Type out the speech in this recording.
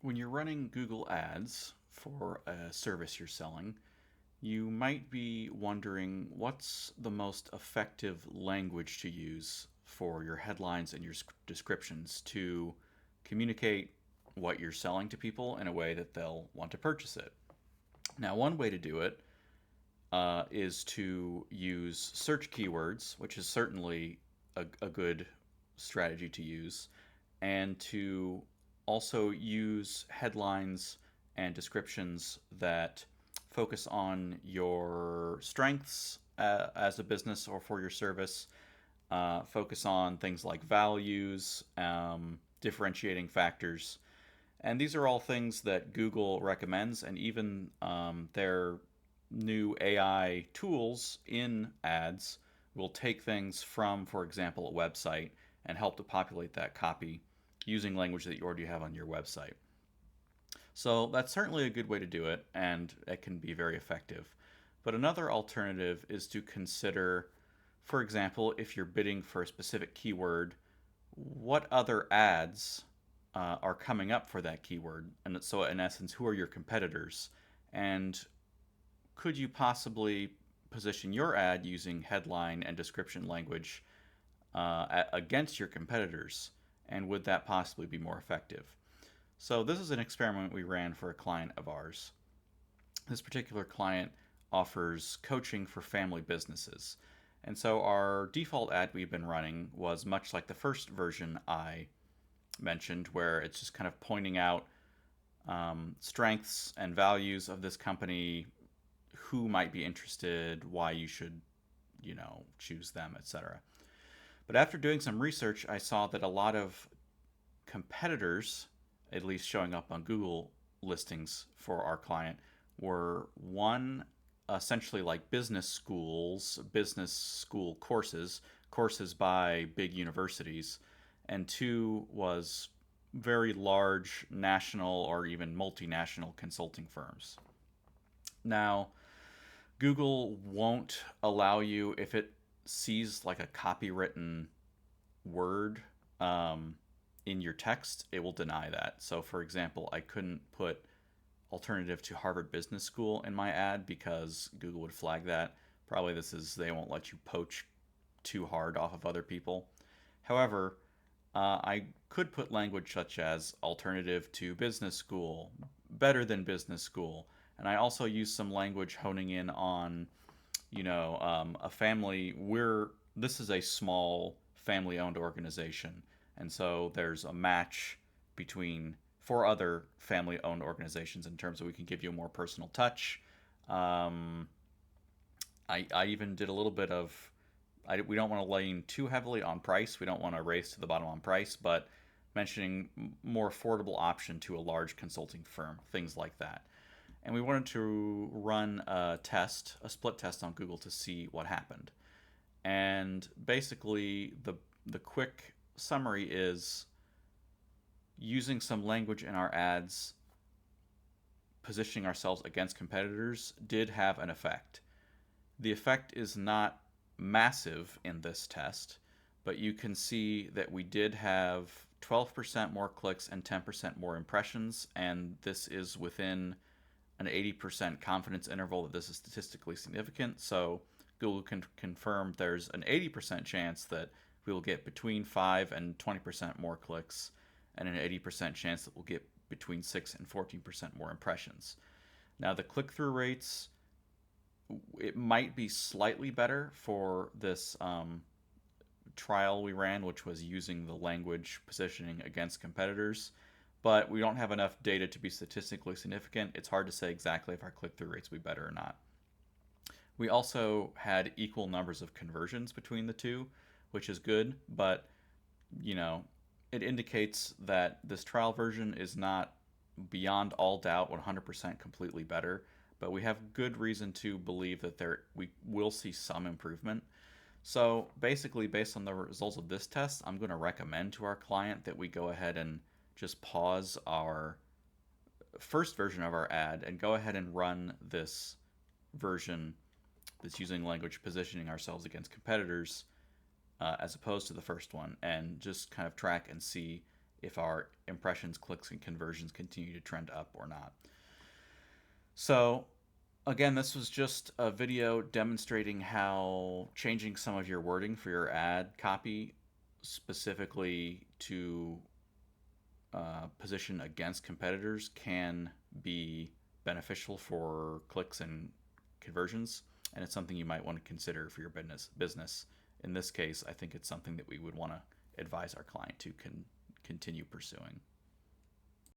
When you're running Google Ads for a service you're selling, you might be wondering what's the most effective language to use for your headlines and your descriptions to communicate what you're selling to people in a way that they'll want to purchase it. Now, one way to do it is to use search keywords, which is certainly a good strategy to use, and to also use headlines and descriptions that focus on your strengths as a business or for your service. Focus on things like values, differentiating factors. And these are all things that Google recommends, and even their new AI tools in ads will take things from, for example, a website and help to populate that copy using language that you already have on your website. So that's certainly a good way to do it, and it can be very effective. But another alternative is to consider, for example, if you're bidding for a specific keyword, what other ads are coming up for that keyword? And so, in essence, who are your competitors? And could you possibly position your ad using headline and description language against your competitors? And would that possibly be more effective? So, this is an experiment we ran for a client of ours. This particular client offers coaching for family businesses. And so, our default ad we've been running was much like the first version I mentioned, where it's just kind of pointing out strengths and values of this company, who might be interested, why you should, choose them, etc. But after doing some research, I saw that a lot of competitors, at least showing up on Google listings for our client, were one, essentially like business schools, business school courses by big universities, and two was very large national or even multinational consulting firms. Now, Google won't allow you, if it sees like a copywritten word in your text, it will deny that. So, for example, I couldn't put alternative to Harvard Business School in my ad because Google would flag that. Probably they won't let you poach too hard off of other people. However, I could put language such as alternative to business school, better than business school. And I also use some language honing in on, a family. This is a small family owned organization. And so there's a match between four other family owned organizations in terms of we can give you a more personal touch. I even did a little bit of, we don't want to lean too heavily on price. We don't want to race to the bottom on price, but mentioning more affordable option to a large consulting firm, things like that. And we wanted to run a split test on Google to see what happened. And basically, the quick summary is using some language in our ads, positioning ourselves against competitors, did have an effect. The effect is not massive in this test, but you can see that we did have 12% more clicks and 10% more impressions, and this is within an 80% confidence interval that this is statistically significant. So Google can confirm there's an 80% chance that we will get between 5 and 20% more clicks, and an 80% chance that we'll get between 6 and 14% more impressions. Now, the click-through rates, it might be slightly better for this trial we ran, which was using the language positioning against competitors, but we don't have enough data to be statistically significant. It's hard to say exactly if our click-through rates will be better or not. We also had equal numbers of conversions between the two, which is good, but it indicates that this trial version is not beyond all doubt 100% completely better, but we have good reason to believe that we will see some improvement. So basically, based on the results of this test, I'm going to recommend to our client that we go ahead and just pause our first version of our ad and go ahead and run this version that's using language positioning ourselves against competitors as opposed to the first one, and just kind of track and see if our impressions, clicks, and conversions continue to trend up or not. So, again, this was just a video demonstrating how changing some of your wording for your ad copy specifically to position against competitors can be beneficial for clicks and conversions, and it's something you might want to consider for your business. In this case, I think it's something that we would want to advise our client to continue pursuing.